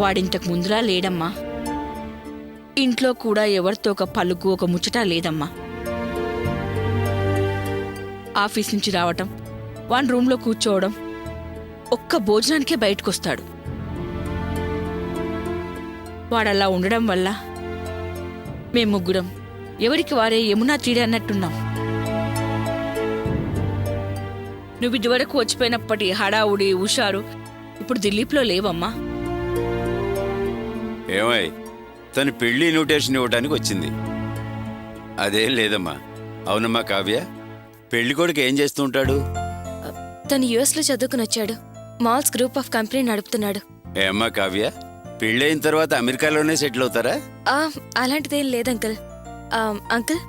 వాడింతకు ముందులా లేడమ్మా. ఇంట్లో కూడా ఎవరితో ఒక పలుకు ఒక ముచ్చట లేదమ్మా. ఆఫీస్ నుంచి రావటం, వాన్ రూంలో కూర్చోవడం, ఒక్క భోజనానికే బయటకొస్తాడు. వాడలా ఉండడం వల్ల మేం ముగ్గురం ఎవరికి వారే యమునా తీరే అన్నట్టున్నాం. నువ్వు ఇదివరకు వచ్చిపోయినప్పటి హడావుడి హుషారు ఇప్పుడు దిలీప్లో లేవమ్మా. ఏమై తను పెళ్లి ఇన్విటేషన్ ఇవ్వడానికి వచ్చింది, అదేం లేదమ్మా. అవునమ్మా కావ్య, పెళ్లి కొడుకు ఏం చేస్తూ ఉంటాడు? తను యుఎస్లో చదువుకుని వచ్చాడు. మాల్స్ గ్రూప్ ఆఫ్ కంపెనీ నడుపుతున్నాడు. ఏమ్మా కావ్య, పెళ్ళైన తర్వాత అమెరికాలోనే సెటిల్ అవుతారా? అలాంటిదేం లేదంకుల్. అంకుల్,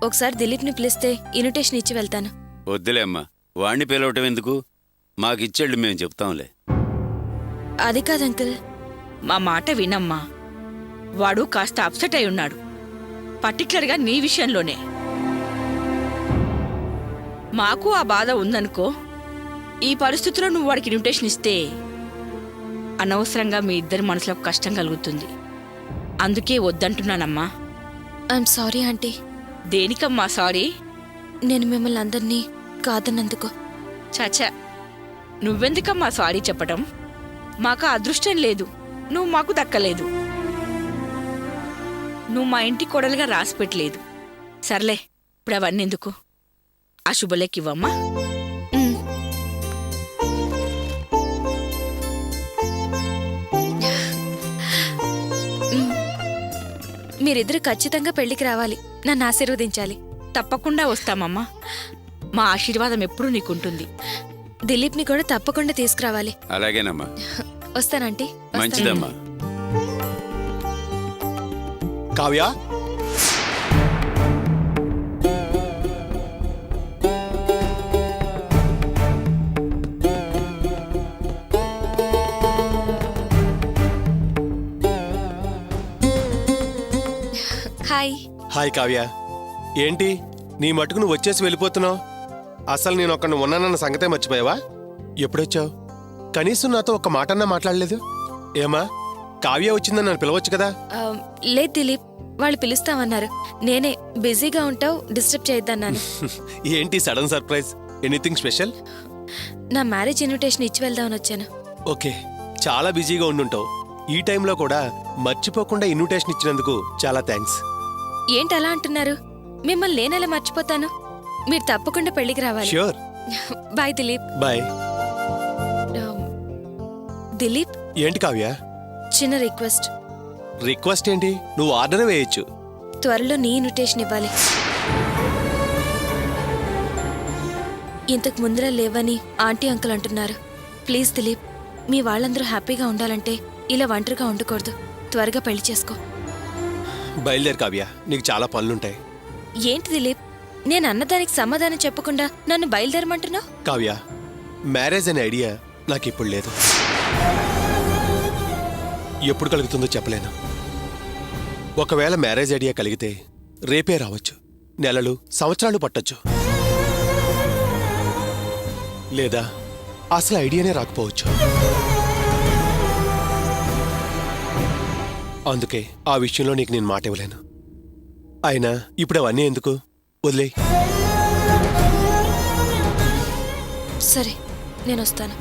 ఒకసారి దిలీప్ని పిలిస్తే ఇన్విటేషన్ ఇచ్చి వెళ్తాను. వద్దులే అమ్మా, వాణ్ణి పిలవటం ఎందుకు? మాకిచ్చేళ్ళు మేము చెప్తాంలే. అది కాదంకుల్. మా మాట వినమ్మా. వాడు కాస్త అప్సెట్ అయి ఉన్నాడు, పర్టిక్యులర్గా నీ విషయంలోనే. మాకు ఆ బాధ ఉందనుకో. ఈ పరిస్థితుల్లో నువ్వు వాడికి ఇన్విటేషన్ ఇస్తే అనవసరంగా మీ ఇద్దరి మనసులకు కష్టం కలుగుతుంది. అందుకే వద్దంటున్నానమ్మా. I'm sorry aunty. దేనికమ్మా సారీ? నేను మిమ్మల్ని అందరినీ కాదన్నందుకు. చాచా, నువ్వెందుకమ్మా సారీ చెప్పటం? మాకు అదృష్టం లేదు, నువ్వు మాకు దక్కలేదు. నువ్వు మా ఇంటి కోడలుగా రాసిపెట్టలేదు. సర్లే, ఇప్పుడు అవన్నీ ఎందుకు? ఆ శుభలేకివ్వమ్మా. మీరిద్దరు ఖచ్చితంగా పెళ్లికి రావాలి, నన్ను ఆశీర్వదించాలి. తప్పకుండా వస్తామమ్మా. మా ఆశీర్వాదం ఎప్పుడూ నీకుంటుంది. దిలీప్ని కూడా తప్పకుండా తీసుకురావాలి. అలాగేనమ్మా. వస్తానంటీ. మంచిదమ్మా. కావ్య, హాయ్. హాయ్ కావ్య. ఏంటి నీ మటుకు నువ్వు వచ్చేసి వెళ్ళిపోతున్నావు? అసలు నేను ఒక్కడిని ఉన్నానన్న సంగతే మర్చిపోయావా? ఎప్పుడొచ్చావు? కనీసం నాతో ఒక్క మాటన్నా మాట్లాడలేదు. ఏమా, కావ్య వచ్చిందని నన్ను పిలవచ్చు కదా? లేదు దిలీప్, వాళ్ళు పిలుస్తామన్నారు. నేనే బిజీగా ఉంటావు, డిస్టర్బ్ చేయొద్దన్నాను. ఏంటి సడన్ సర్ప్రైజ్? Anything special? నా మ్యారేజ్ ఇన్విటేషన్ ఇచ్చి వెళ్దామని వచ్చాను. ఓకే, చాలా బిజీగా ఉండుంటావు. ఈ టైంలో కూడా మర్చిపోకుండా ఇన్విటేషన్ ఇచ్చినందుకు చాలా థ్యాంక్స్. ఏంటి అలా అంటున్నారు? మిమ్మల్ని నేనెలా మర్చిపోతాను? మీరు తప్పకుండా పెళ్లికి రావాలి. Sure. Bye Dilip. Bye. Dilip, ఏంటి కావ్య? చిన్న రిక్వెస్ట్. రిక్వెస్ట్ ఏంటి? నువ్వు ఆర్డర్ వేయొచ్చు. త్వరలో నీ ఇన్విటేషన్ ఇవ్వాలి. ఇంతకు ముందర లేవని ఆంటీ అంకుల్ అంటున్నారు. ప్లీజ్ దిలీప్, మీ వాళ్ళందరూ హ్యాపీగా ఉండాలంటే ఇలా ఒంటరిగా ఉండకూడదు. త్వరగా పెళ్లి చేసుకో. బయలుదేరు కావ్య, నీకు చాలా పనులుంటాయి. ఏంటి దిలీప్, నేను అన్నదానికి సమాధానం చెప్పకుండా నన్ను బయలుదేరమంటున్నావు? కావ్య, మ్యారేజ్ అనే ఐడియా నాకు ఇప్పుడు లేదు. ఎప్పుడు కలుగుతుందో చెప్పలేను. ఒకవేళ మ్యారేజ్ ఐడియా కలిగితే రేపే రావచ్చు, నెలలు సంవత్సరాలు పట్టొచ్చు. లేదా అసలు ఐడియానే రాకపోవచ్చు. అందుకే ఆ విషయంలో నీకు నేను మాట ఇవ్వలేను. అయినా ఇప్పుడు అవన్నీ ఎందుకు, వదిలే. సరే, నేను వస్తాను.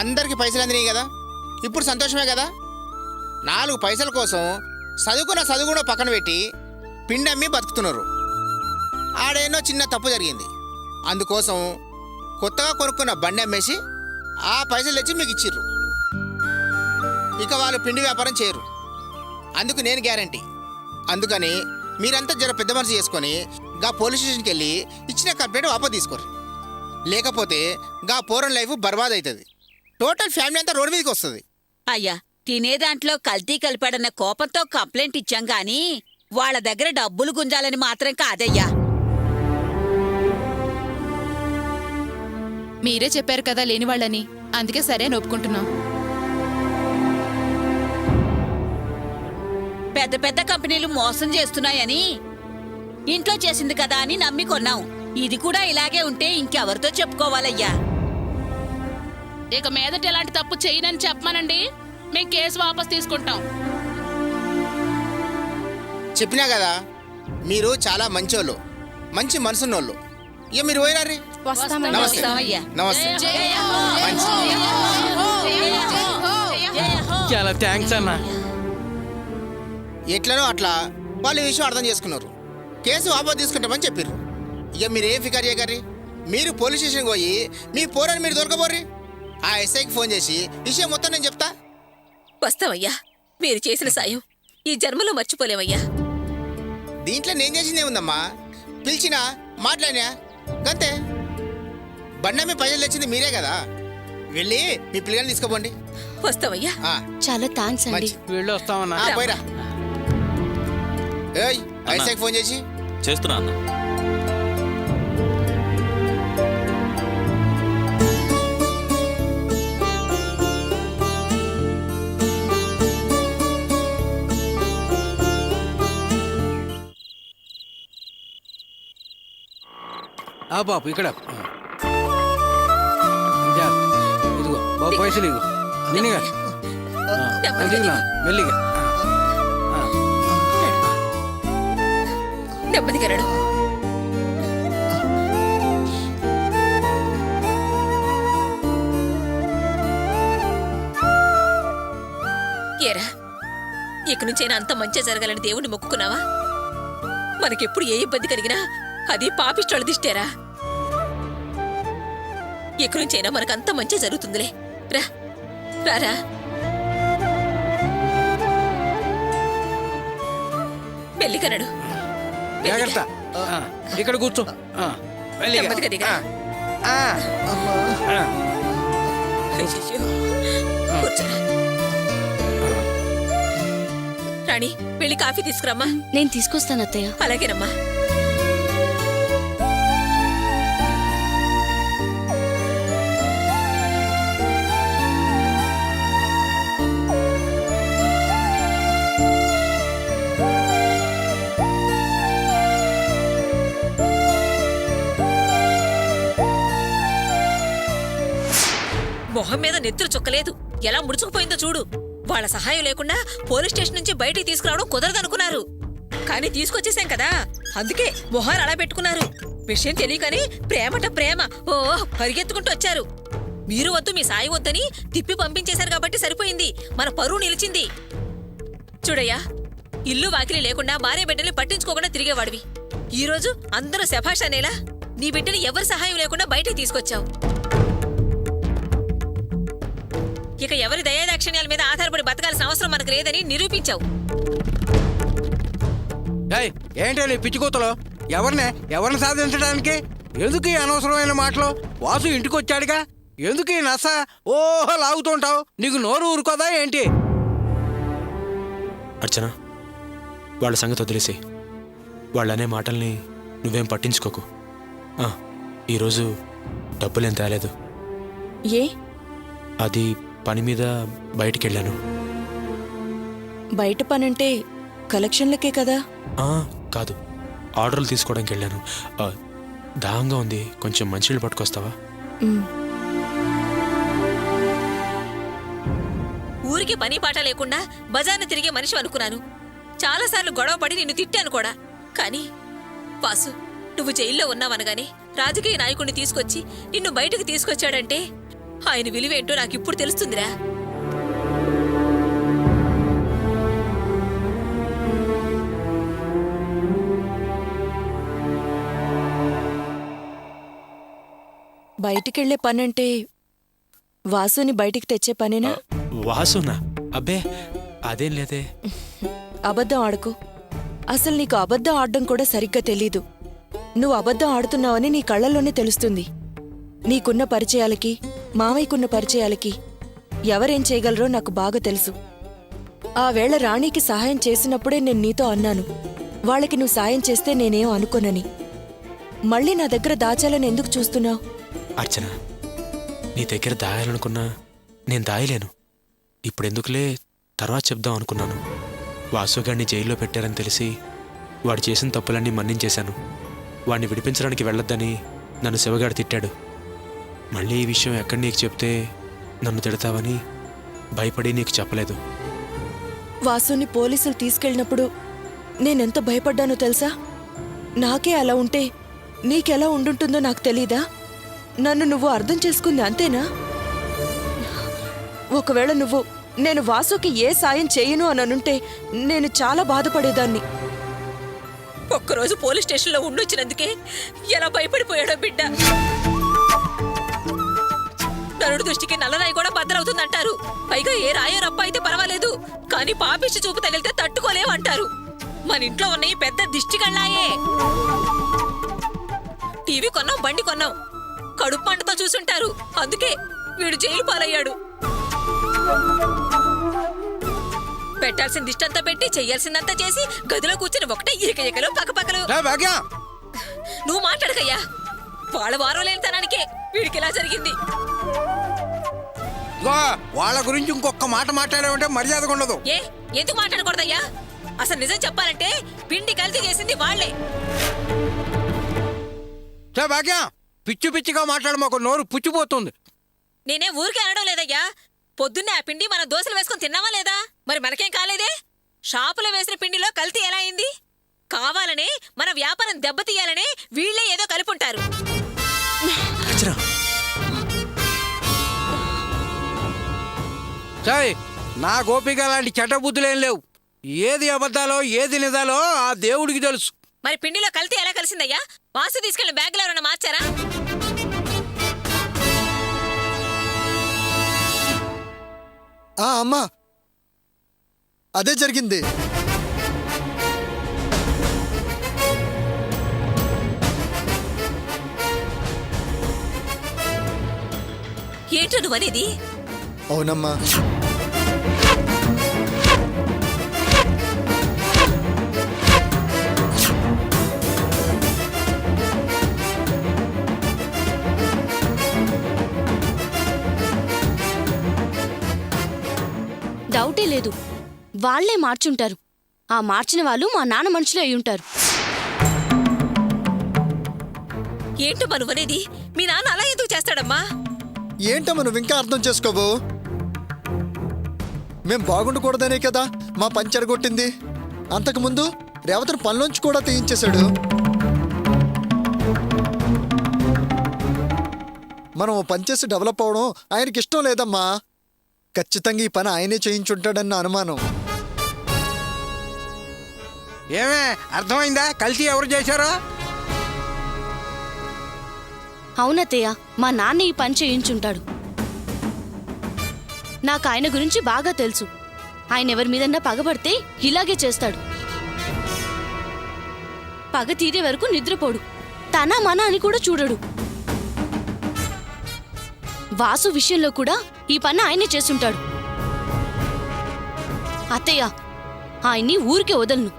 అందరికి పైసలు అందినాయి కదా, ఇప్పుడు సంతోషమే కదా. 4 పైసల కోసం చదువు కూడా పక్కన పెట్టి పిండి అమ్మి బతుకుతున్నారు. ఆడేనో చిన్న తప్పు జరిగింది, అందుకోసం కొత్తగా కొనుక్కున్న బండి అమ్మేసి ఆ పైసలు తెచ్చి మీకు ఇచ్చిర్రు. ఇక వాళ్ళు పిండి వ్యాపారం చేయరు. అందుకు నేను గ్యారంటీ. అందుకని మీరంతా జర పెద్ద మనసు చేసుకొని గా పోలీస్ స్టేషన్కి వెళ్ళి ఇచ్చిన కంప్లైంట్ వాపస్ తీసుకోరు. లేకపోతే గా పోరన్ లైఫ్ బర్బాద్ అవుతుంది. టోటల్ ఫ్యామిలీ అంతా రోడ్డు మీదకి వస్తుంది. అయ్యా తినే దాంట్లో కల్తీ కలిపాడన్న కోపంతో కంప్లైంట్ ఇచ్చాం గాని వాళ్ళ దగ్గర డబ్బులు గుంజాలని మాత్రం కాదయ్యా. మీరే చెప్పారు కదా లేని వాళ్ళని, అందుకే సరే అని ఒప్పుకుంటున్నాం. పెద్ద పెద్ద కంపెనీలు మోసం చేస్తున్నాయని ఇంట్లో చేసింది కదా అని నమ్మి కొన్నాం. ఇది కూడా ఇలాగే ఉంటే ఇంకెవరితో చెప్పుకోవాలయ్యా? ఇక మీదట ఎలాంటి తప్పు చేయనని చెప్పమానండి, మేం కేసు వాపస్ తీసుకుంటాం. చెప్పినా కదా మీరు చాలా మంచోళ్ళు, మంచి మనసున్నోళ్ళు. ఇక మీరు పోయినారి. నమస్తే వస్తామయ్యా. నమస్తే. మంచి. చాలా థ్యాంక్స్ అన్న. ఎట్లనో అట్లా వాళ్ళు ఈ విషయం అర్థం చేసుకున్నారు. కేసు వాపస్ తీసుకుంటామని చెప్పారు. ఇక మీరు ఏం ఫికర్ చేయగర్రి. మీరు పోలీస్ స్టేషన్కి పోయి మీ పోరని మీరు దొరకబోర్రి. ఆ ఎస్ఐకి ఫోన్ చేసి విషయం మొత్తం నేను చెప్తా. వస్తామయ్యా, మీరు చేసిన సాయం ఈ జన్మలో మర్చిపోలేమయ్యా. దీంట్లో నేను చేసింది ఏముందమ్మా? పిలిచినా మాట్లాడినా గంతే. బండమ్మి పైసలు తెచ్చింది మీరే కదా. వెళ్ళి మీ పిల్లల్ని తీసుకోపోండి. వస్తామయ్యా. ఆ, చాలా థ్యాంక్స్ మంచి. వీళ్ళు వస్తామన్నా. ఆ, పోయిరా. ఏయ్ ఐసాక్ ఫోన్ చేసి చేస్తున్నా అన్న. బాబు ఇక్కడ ఇదిగో బాబు పైసలు ఇగో నిన్నగా మెల్లిగా. నెమ్మదిగా నడు. ఏరా, ఇక నుంచైనా అంత మంచి జరగాలని దేవుణ్ణి మొక్కుకున్నావా? మనకెప్పుడు ఏ ఇబ్బంది కలిగినా అది పాపిష్టోళ్ళ దిష్టేరా. ఇక నుంచైనా మనకంత మంచి జరుగుతుందిలే. రా రారా. మెల్లికనడు. జాగ్రత్త. ఇక్కడ కూర్చో. మెల్లిగా. నెమ్మదిగా దిగా. అయ్యయ్యో. కూర్చోరా. రాణి, వెళ్ళి కాఫీ తీసుకురమ్మా. నేను తీసుకొస్తాను అత్తయ్య. అలాగేనమ్మా. మొహం మీద నెత్తురు చుక్కలేదు, ఎలా ముడుచుకుపోయిందో చూడు. వాళ్ళ సహాయం లేకుండా పోలీస్ స్టేషన్ నుంచి బయటికి తీసుకురావడం కుదరదనుకున్నారు. కానీ తీసుకొచ్చేసాం కదా, అందుకే మొహాలు అలా పెట్టుకున్నారు. విషయం తెలియకని ప్రేమట ప్రేమ ఓ పరిగెత్తుకుంటూ వచ్చారు. మీరు వద్దు, మీ సాయం వద్దని తిప్పి పంపించేశారు కాబట్టి సరిపోయింది. మన పరువు నిలిచింది. చూడయ్యా, ఇల్లు వాకిలి లేకుండా భార్య బిడ్డల్ని పట్టించుకోకుండా తిరిగేవాడివి. ఈ రోజు అందరూ శభాష్ అనేలా నీ బిడ్డని ఎవరి సహాయం లేకుండా బయటికి తీసుకొచ్చావు. ఇక ఎవరి దయాదాక్షిణ్యాల మీద ఆధారపడి బతకాల్సిన అవసరం మనకు లేదని నిరూపించావు. ఏంటి పిచ్చికూతలో ఎవరిని సాధించడానికి? ఎందుకు ఈ అనవసరమైన మాటలు? వాసు ఇంటికి వచ్చాడుగా, ఎందుకు ఈ నస ఓహో లాగుతుంటావు? నీకు నోరు ఊరుకోదా ఏంటి? అర్చన, వాళ్ళ సంగతి వదిలేసి వాళ్ళనే మాటల్ని నువ్వేం పట్టించుకోకు. ఈరోజు డబ్బులేం తేలేదు. ఏ? అది పని మీద బయటికి వెళ్ళాను. బయట పనంటే కలెక్షన్లకే కదా? కాదు, ఆర్డర్లు తీసుకోవడానికి వెళ్ళాను. దాహంగా ఉంది, కొంచెం మంచినీళ్ళు పట్టుకొస్తావా? ఊరికి పని పాట లేకుండా బజార్ను తిరిగే మనిషి అనుకున్నాను. చాలాసార్లు గొడవపడి నిన్ను తిట్టాను కూడా. కానీ వాసు, నువ్వు జైల్లో ఉన్నావనగానే రాజకీయ నాయకుడిని తీసుకొచ్చి నిన్ను బయటకు తీసుకొచ్చాడంటే ఆయన విలువేంటో నాకిప్పుడు తెలుస్తుందిరా. బయటికెళ్లే పనంటే వాసుని బయటికి తెచ్చే పనేనా? వాసునా? అబ్బే అదేం లేదే. అబద్ధం ఆడుకో. అసలు నీకు అబద్ధం ఆడడం కూడా సరిగ్గా తెలీదు. నువ్వు అబద్ధం ఆడుతున్నావని నీ కళ్ళల్లోనే తెలుస్తుంది. నీకున్న పరిచయాలకి, మామయ్యకున్న పరిచయాలకి ఎవరేం చేయగలరో నాకు బాగా తెలుసు. ఆ వేళ రాణికి సహాయం చేసినప్పుడే నేను నీతో అన్నాను, వాళ్ళకి నువ్వు సాయం చేస్తే నేనేం అనుకోనని. మళ్ళీ నా దగ్గర దాచాలని ఎందుకు చూస్తున్నావు? అర్చన, నీ దగ్గర దాయాలనుకున్నా నేను దాయలేను. ఇప్పుడెందుకులే, తర్వాత చెప్దాం అనుకున్నాను. వాసుగాడిని జైల్లో పెట్టారని తెలిసి వాడు చేసిన తప్పులన్నీ మన్నించేశాను. వాడిని విడిపించడానికి వెళ్ళొద్దని నన్ను శివగాడు తిట్టాడు. మళ్ళీ ఈ విషయం ఎక్కడ నీకు చెప్తే నన్ను తిడతావని భయపడి నీకు చెప్పలేదు. వాసుని పోలీసులు తీసుకెళ్ళినప్పుడు నేనెంత భయపడ్డానో తెలుసా? నాకే అలా ఉంటే నీకెలా ఉండుంటుందో నాకు తెలీదా? నన్ను నువ్వు అర్థం చేసుకుంది అంతేనా? ఒకవేళ నువ్వు నేను వాసుకి ఏ సాయం చేయను అని అనుంటే నేను చాలా బాధపడేదాన్ని. ఒక్కరోజు పోలీస్ స్టేషన్లో ఉండొచ్చినందుకే ఎలా భయపడిపోయాడో బిడ్డ. నరుడు దృష్టికి నల్లరాయి కూడా బద్దలవుతుందంటారు. పైగా ఏ రాయో రప్ప అయితే పర్వాలేదు, కానీ పాపిష్టి చూపు తగిలితే తట్టుకోలేమంటారు. మన ఇంట్లో ఉన్న ఈ పెద్ద దిష్టి కళ్ళాయే. టీవీ కొన్నాం, బండి కొన్నాం, కడుపు పంటతో చూసుంటారు. అందుకే వీడు జైలు పాలయ్యాడు. పెట్టాల్సిన దిష్టంతా పెట్టి చెయ్యాల్సిందంతా చేసి గదిలో కూర్చుని ఒకటే ఇకలు పక్కపక్కలు. నువ్వు మాట్లాడకయ్యా. వాళ్ళ వారం లేని తనానికే వీడికి ఇలా జరిగింది. వాళ్ళ గురించి ఇంకొక మాట మాట్లాడామంటే మర్యాదగా ఉండదు. ఎందుకు మాట్లాడకూడదయ్యా? అసలు నిజం చెప్పాలంటే పిండి కల్తీ చేసింది వాళ్లే. భాగ్యం, పిచ్చి పిచ్చిగా మాట్లాడమాకు, నోరు పుచ్చిపోతుంది. నేనే ఊరికే అనడం లేదయ్యా. పొద్దున్నే ఆ పిండి మనం దోశలు వేసుకుని తిన్నావా లేదా? మరి మనకేం కాలేదే. షాపులో వేసిన పిండిలో కల్తీ ఎలా అయింది? కావాలనే మన వ్యాపారం దెబ్బతీయాలనే వీళ్లే ఏదో కలుపుంటారు. సాయ్, నా గోపిక లాంటి చెడ్డ బుద్ధులేం లేవు. ఏది అబద్ధాలో ఏది నిజాలో ఆ దేవుడికి తెలుసు. మరి పిండిలో కల్తీ ఎలా కలిసిందయ్యా? వాసు తీసుకెళ్లిన బ్యాగులో ఎవరన్నా మార్చారా? అమ్మా, అదే జరిగింది. ఏంటో నువ్వనేది? అవునమ్మా. డౌటే లేదు, వాళ్లే మార్చుంటారు. ఆ మార్చిన వాళ్ళు మా నాన్న మనుషులే అయ్యుంటారు. ఏంటమ్మా నువ్వనేది? మీ నాన్న అలా ఎందుకు చేస్తాడమ్మా? ఏంటమ్మా నువ్వు ఇంకా అర్థం చేసుకోవు? మేం బాగుండకూడదనే కదా మా పంచర్ కొట్టింది. అంతకుముందు రేవతిని పనిలోంచి కూడా తీయించేశాడు. మనం పనిచేసి డెవలప్ అవడం ఆయనకి ఇష్టం లేదమ్మా. ఖచ్చితంగా ఈ పని ఆయనే చేయించుంటాడన్న అనుమానం. ఏమే, అర్థమైందా కల్తీ ఎవరు చేశారో? అవునత్తయ్య, మా నాన్న ఈ పని చేయించుంటాడు. నాకు ఆయన గురించి బాగా తెలుసు. ఆయన ఎవరి మీదన్నా పగబడితే ఇలాగే చేస్తాడు. పగ తీరే వరకు నిద్రపోడు. తన మన అని కూడా చూడడు. వాసు విషయంలో కూడా ఈ పని ఆయనే చేసుంటాడు. అత్తయ్య, ఆయన్ని ఊరికే వదలను.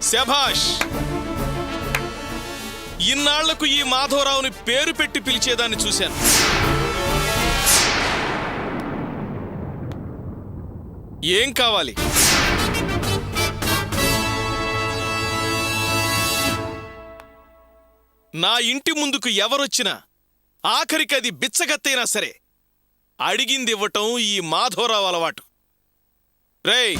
శభాష్! ఇన్నాళ్లకు ఈ మాధవరావుని పేరు పెట్టి పిలిచేదాన్ని చూశాను. ఏం కావాలి? నా ఇంటి ముందుకు ఎవరొచ్చినా, ఆఖరికి అది బిచ్చగత్తైనా సరే, అడిగింది ఇవ్వటం ఈ మాధవరావు అలవాటు. రేయ్,